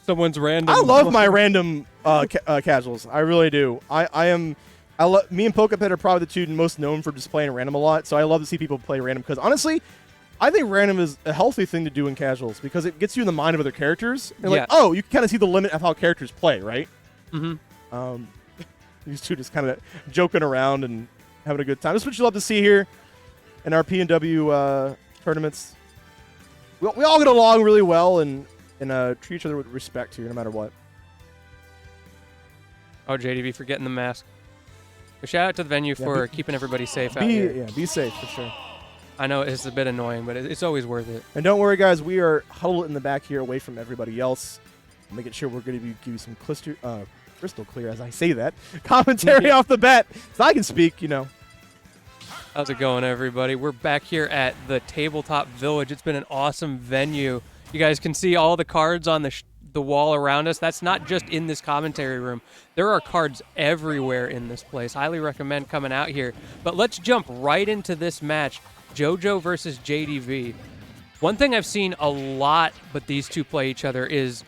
Someone's random. I love my random casuals. I really do. Me and Pokepet are probably the two most known for just playing random a lot, so I love to see people play random because honestly, I think random is a healthy thing to do in casuals because it gets you in the mind of other characters. And like, oh, you can kind of see the limit of how characters play, right? Mm-hmm. These two just kind of joking around and having a good time. That's what you love to see here in our P&W tournaments. We all get along really well and treat each other with respect here, no matter what. Oh, JDV for getting the mask. A shout out to the venue for keeping everybody safe out here. Yeah, be safe for sure. I know it's a bit annoying, but it's always worth it. And don't worry, guys. We are huddled in the back here away from everybody else. Making sure we're going to give you some crystal clear, as I say that, commentary off the bat. So I can speak, you know. How's it going, everybody? We're back here at the Tabletop Village. It's been an awesome venue. You guys can see all the cards on the wall around us. That's not just in this commentary room. There are cards everywhere in this place. Highly recommend coming out here. But let's jump right into this match. JoJo versus JDV. One thing I've seen a lot, but these two play each other, is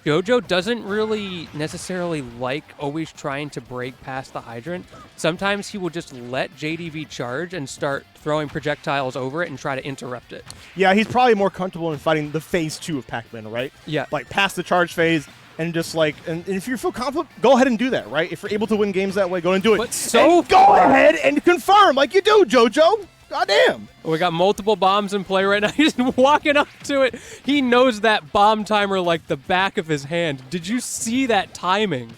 JoJo doesn't really necessarily like always trying to break past the hydrant. Sometimes he will just let JDV charge and start throwing projectiles over it and try to interrupt it. Yeah, he's probably more comfortable in fighting the phase 2 of Pac-Man, right? Yeah. Like past the charge phase and just like, and if you feel confident, go ahead and do that, right? If you're able to win games that way, go and do it. But go ahead and confirm like you do, JoJo. Goddamn. We got multiple bombs in play right now. He's walking up to it. He knows that bomb timer like the back of his hand. Did you see that timing?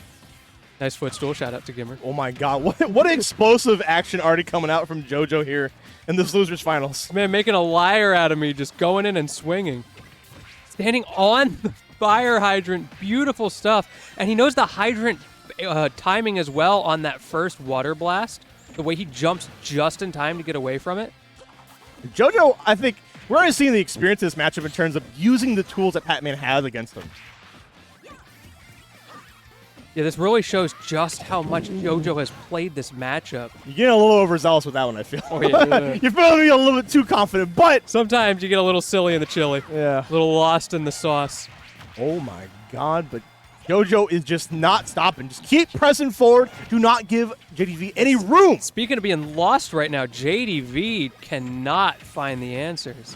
Nice footstool. Shout out to Gimmer. Oh my god. What explosive action already coming out from JoJo here in this Losers Finals. Man, making a liar out of me, just going in and swinging. Standing on the fire hydrant. Beautiful stuff. And he knows the hydrant timing as well on that first water blast. The way he jumps just in time to get away from it. JoJo, I think, we're already seeing the experience of this matchup in terms of using the tools that Pac-Man has against him. Yeah, this really shows just how much JoJo has played this matchup. You're getting a little overzealous with that one, I feel. Oh, yeah. You're feeling me a little bit too confident, but sometimes you get a little silly in the chili. Yeah. A little lost in the sauce. Oh, my God, but JoJo is just not stopping. Just keep pressing forward. Do not give JDV any room. Speaking of being lost right now, JDV cannot find the answers.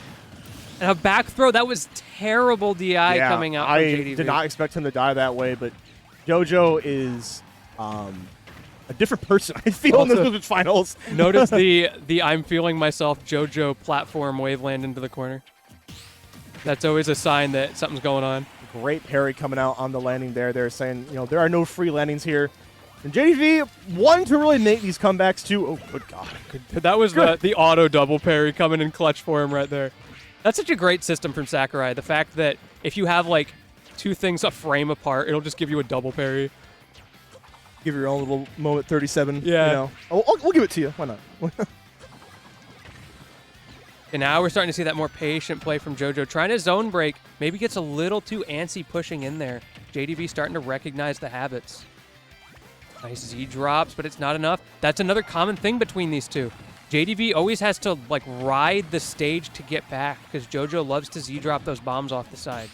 And a back throw, that was terrible DI coming out from JDV. I did not expect him to die that way, but JoJo is a different person, I feel, also, in the Losers Finals. Notice the I'm feeling myself JoJo platform waveland into the corner. That's always a sign that something's going on. Great parry coming out on the landing there. They're saying, you know, there are no free landings here. And JDV wanting to really make these comebacks too. Oh, good God. That was the auto double parry coming in clutch for him right there. That's such a great system from Sakurai. The fact that if you have like two things a frame apart, it'll just give you a double parry. Give your own little moment 37. Yeah. You know. We'll give it to you. Why not? And now we're starting to see that more patient play from JoJo. Trying to zone break. Maybe gets a little too antsy pushing in there. JDV starting to recognize the habits. Nice Z drops, but it's not enough. That's another common thing between these two. JDV always has to like ride the stage to get back because JoJo loves to Z drop those bombs off the side.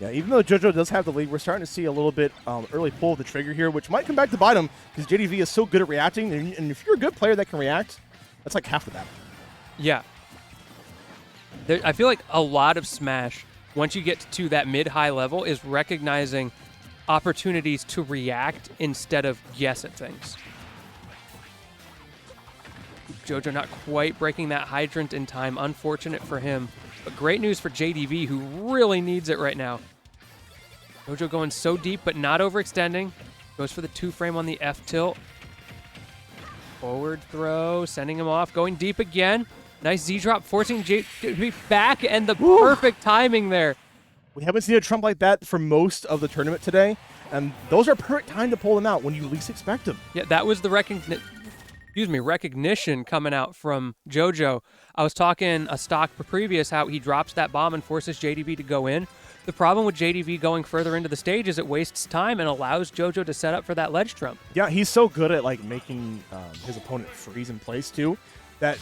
Yeah, even though JoJo does have the lead, we're starting to see a little bit early pull of the trigger here, which might come back to bite him because JDV is so good at reacting. And if you're a good player that can react, that's like half the battle. Yeah. I feel like a lot of Smash, once you get to that mid-high level, is recognizing opportunities to react instead of guess at things. JoJo not quite breaking that hydrant in time. Unfortunate for him. But great news for JDV, who really needs it right now. JoJo going so deep, but not overextending. Goes for the 2-frame on the F tilt. Forward throw, sending him off. Going deep again. Nice Z-drop, forcing JDV back, and the perfect timing there. We haven't seen a Trump like that for most of the tournament today, and those are perfect time to pull them out when you least expect them. Yeah, that was the recognition coming out from JoJo. I was talking a stock previous how he drops that bomb and forces JDV to go in. The problem with JDV going further into the stage is it wastes time and allows JoJo to set up for that ledge trump. Yeah, he's so good at like making his opponent freeze in place too. That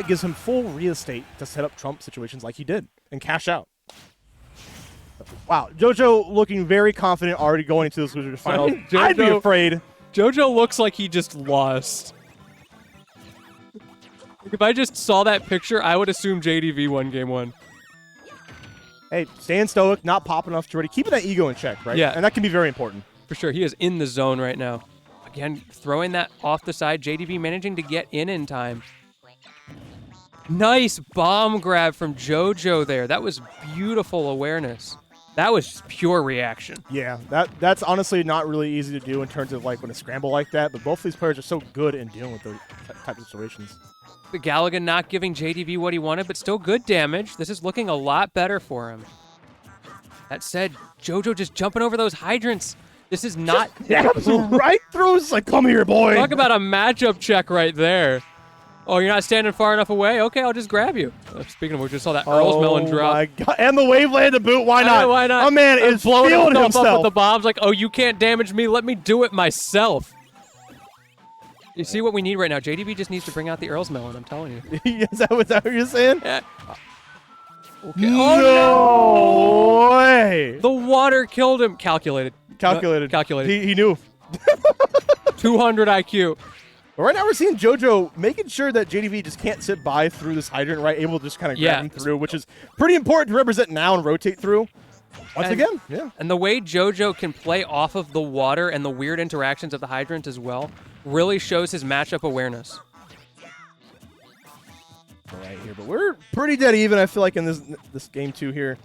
gives him full real estate to set up trump situations like he did and cash out. Wow, JoJo looking very confident already going into this Losers Finals. I'd be afraid. JoJo looks like he just lost. If I just saw that picture, I would assume JDV won game 1. Hey, staying stoic, not popping off Jordy, keeping that ego in check, right? Yeah. And that can be very important. For sure, he is in the zone right now. Again, throwing that off the side. JDV managing to get in time. Nice bomb grab from JoJo there. That was beautiful awareness. That was just pure reaction. Yeah, that's honestly not really easy to do in terms of like when a scramble like that, but both of these players are so good in dealing with those type of situations. The Gallagher not giving JDV what he wanted, but still good damage. This is looking a lot better for him. That said, JoJo just jumping over those hydrants. This is not... right through. It's like, come here, boy. Talk about a matchup check right there. Oh, you're not standing far enough away? Okay, I'll just grab you. Speaking of which, just saw that Earl's Melon drop. Oh, my God. And the wave land to boot. Why not? Why not? Oh, man, it's blowing feeling himself up himself. with the bombs like, oh, you can't damage me. Let me do it myself. You see what we need right now? JDV just needs to bring out the Earl's Melon, I'm telling you. Is that what you're saying? Yeah. Okay. No way. The water killed him. Calculated. Calculated. Calculated. He knew. 200 IQ. But right now we're seeing JoJo making sure that JDV just can't sit by through this hydrant, right? Able to just kind of grab him through, which is pretty important to represent now and rotate through. Once again, yeah. And the way JoJo can play off of the water and the weird interactions of the hydrant as well really shows his matchup awareness. Right here, but we're pretty dead even, I feel like, in this game 2 here.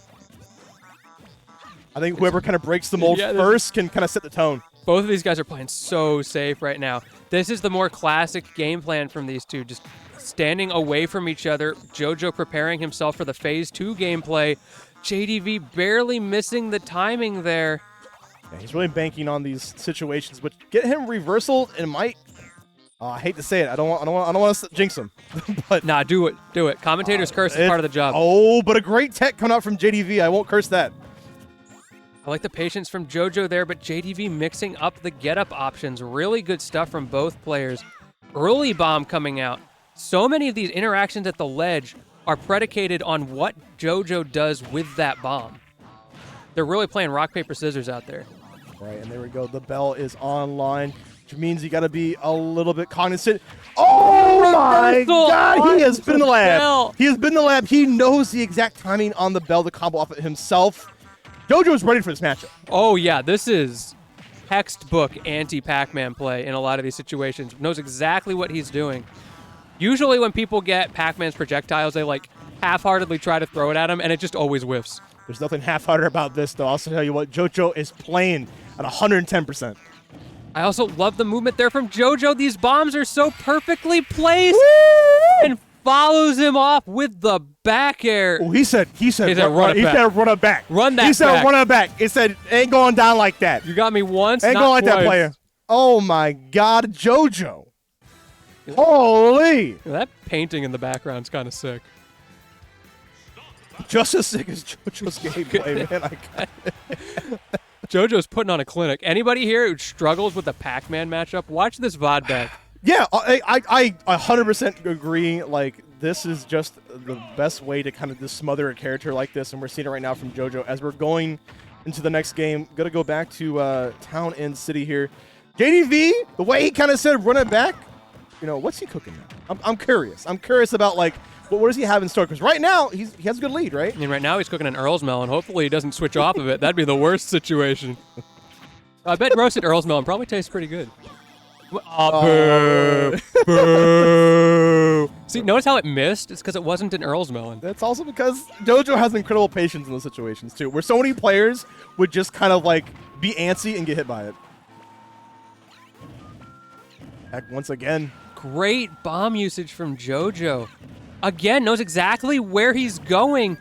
I think whoever kind of breaks the mold first can kind of set the tone. Both of these guys are playing so safe right now. This is the more classic game plan from these two, just standing away from each other. JoJo preparing himself for the Phase 2 gameplay. JDV barely missing the timing there. Yeah, he's really banking on these situations, which get him reversal and might. I hate to say it. I don't want to jinx him. But nah, do it. Do it. Commentator's curse is part of the job. Oh, but a great tech coming out from JDV. I won't curse that. I like the patience from JoJo there, but JDV mixing up the get-up options. Really good stuff from both players. Early bomb coming out. So many of these interactions at the ledge are predicated on what JoJo does with that bomb. They're really playing rock, paper, scissors out there. Right, and there we go. The bell is online, which means you got to be a little bit cognizant. Oh my God! He has been in the lab. He has been in the lab. He knows the exact timing on the bell to combo off it himself. JoJo's ready for this matchup. Oh yeah, this is textbook anti-Pac-Man play in a lot of these situations. Knows exactly what he's doing. Usually when people get Pac-Man's projectiles, they like half-heartedly try to throw it at him, and it just always whiffs. There's nothing half-hearted about this, though. I'll tell you what, JoJo is playing at 110%. I also love the movement there from JoJo. These bombs are so perfectly placed. And follows him off with the back air. Oh, he said run it back. Run that back. He said run it back. He said, ain't going down like that. You got me once, ain't not going like twice. that, player. Oh, my God, JoJo. Holy. That painting in the background's kind of sick. Just as sick as JoJo's gameplay, man. JoJo's putting on a clinic. Anybody here who struggles with the Pac-Man matchup, watch this VOD back. Yeah, I 100% agree. Like, this is just the best way to kind of just smother a character like this, and we're seeing it right now from JoJo. As we're going into the next game, going to go back to Town and City here. JDV, the way he kind of said run it back, you know, what's he cooking now? I'm curious. I'm curious about, like, what does he have in store? Because right now, he has a good lead, right? I mean, right now he's cooking an Earl's Melon. Hopefully he doesn't switch off of it. That'd be the worst situation. I bet roasted Earl's Melon probably tastes pretty good. Boo. Boo. See, notice how it missed? It's because it wasn't an Earl's Melon. That's also because JoJo has incredible patience in those situations, too, where so many players would just kind of, like, be antsy and get hit by it. Heck, once again. Great bomb usage from JoJo. Again, knows exactly where he's going,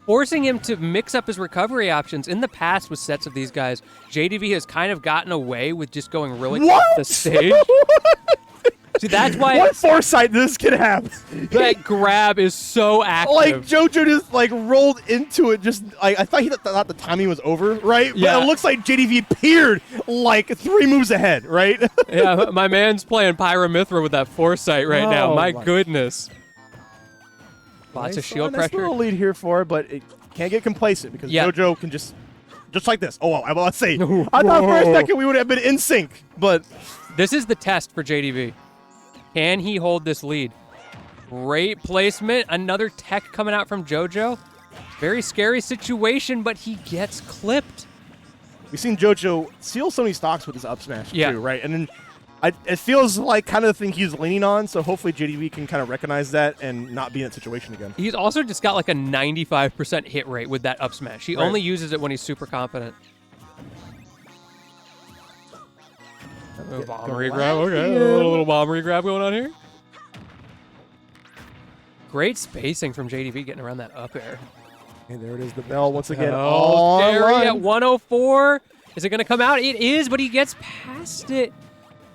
forcing him to mix up his recovery options. In the past with sets of these guys, JDV has kind of gotten away with just going really off the stage. See, that's why... What foresight this kid have? That grab is so active. Like, JoJo just, like, rolled into it just... I thought he thought the timing was over, right? Yeah. But it looks like JDV peered, like, 3 moves ahead, right? Yeah, my man's playing Pyramithra with that foresight right now. My goodness. Lots of shield nice pressure. little lead here for it, but Can't get complacent because Yeah. JoJo can just like this. Oh, well, I was about to say. I thought for a second we would have been in sync, but This is the test for JDV. Can he hold this lead? Great placement. Another tech coming out from JoJo. Very scary situation, but he gets clipped. we've seen JoJo seal so many stocks with his up smash Yeah. too, right? And then it feels like kind of the thing he's leaning on, so hopefully JDV can kind of recognize that and not be in that situation again. He's also just got like a 95% hit rate with that up smash. He Right. only uses it when he's super confident. Bombery grab, okay. A little bombery grab going on here. Great spacing from JDV getting around that up air. And there it is, the bell once again. Oh, scary online. at 104. Is it going to come out? It is, but he gets past it.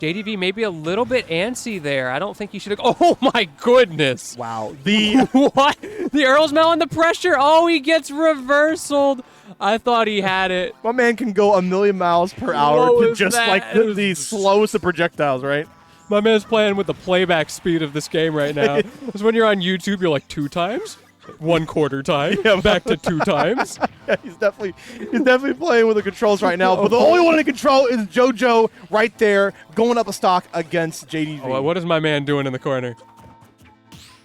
JDV maybe a little bit antsy there. I don't think he should have. Oh my goodness. Wow. The What? The Earl's Melon, the pressure. Oh, he gets reversaled. I thought he had it. my man can go a million miles per hour What to was just that? like the slowest of projectiles, right? My man's playing with the playback speed of this game right now. Because when you're on YouTube, you're like 2 times, 1/4 time, Yeah. back to 2 times. Yeah, he's definitely playing with the controls right now. But the only one in control is JoJo right there, going up a stock against JDV. Oh, what is my man doing in the corner?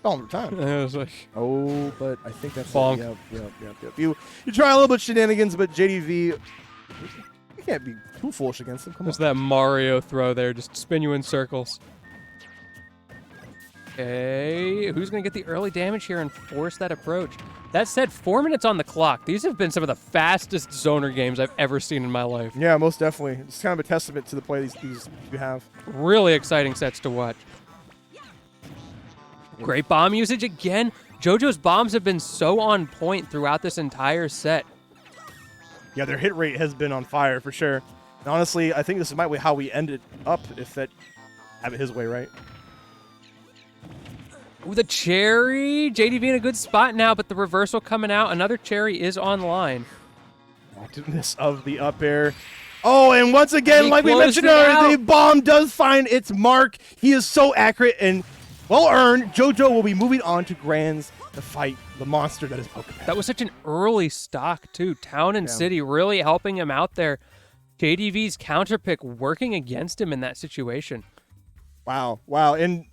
All the time. I was like, Oh, but I think that's Bonk. Yep. You try a little bit of shenanigans, but JDV, you can't be too foolish against him. Come on. there's that Mario throw there, just spin you in circles. Okay, who's going to get the early damage here and force that approach? That said, 4 minutes on the clock. These have been some of the fastest zoner games I've ever seen in my life. Yeah, most definitely. It's kind of a testament to the play these you have. Really exciting sets to watch. Great bomb usage again. JoJo's bombs have been so on point throughout this entire set. Yeah, their hit rate has been on fire for sure. And honestly, I think this might be how we ended up if that have it his way, right? Ooh, the cherry. JDV in a good spot now, but the reversal coming out. Another cherry is online. Activeness of the up air. Oh, and once again, He like we closed mentioned it earlier, out. the bomb does find its mark. He is so accurate and well earned. JoJo will be moving on to Grands to fight the monster that is Pokemon. That was such an early stock, too. Town and Yeah. City really helping him out there. JDV's counter pick working against him in that situation. Wow. And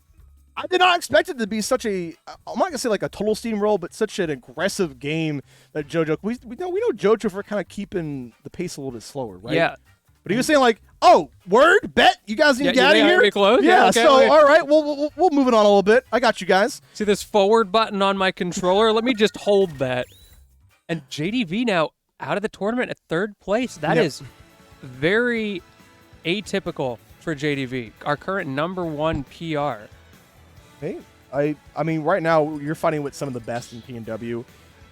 I did not expect it to be such a, I'm not going to say like a total steamroll, but such an aggressive game that JoJo, we know JoJo for kind of keeping the pace a little bit slower, right? Yeah. But he was saying like, oh, word, bet, you guys need Yeah, to get you out of think I here? can be close? Yeah, Yeah, okay, so, okay. all right, we'll move it on a little bit. I got you guys. See this forward button on my controller? Let me just hold that. And JDV now out of the tournament at 3rd place. That Yep. is very atypical for JDV. Our current #1 PR. Hey, I mean, right now you're fighting with some of the best in PNW.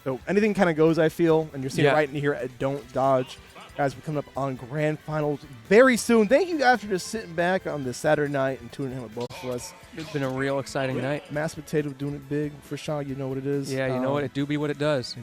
So anything kind of goes, I feel, and you're seeing Yeah. it right in here at Don't Dodge. Guys, we're coming up on grand finals very soon. Thank you guys for just sitting back on this Saturday night and tuning in with both of us. It's been a real exciting night. Mashed potato doing it big for Sean. You know what it is. Yeah, you know what? It do be what it does.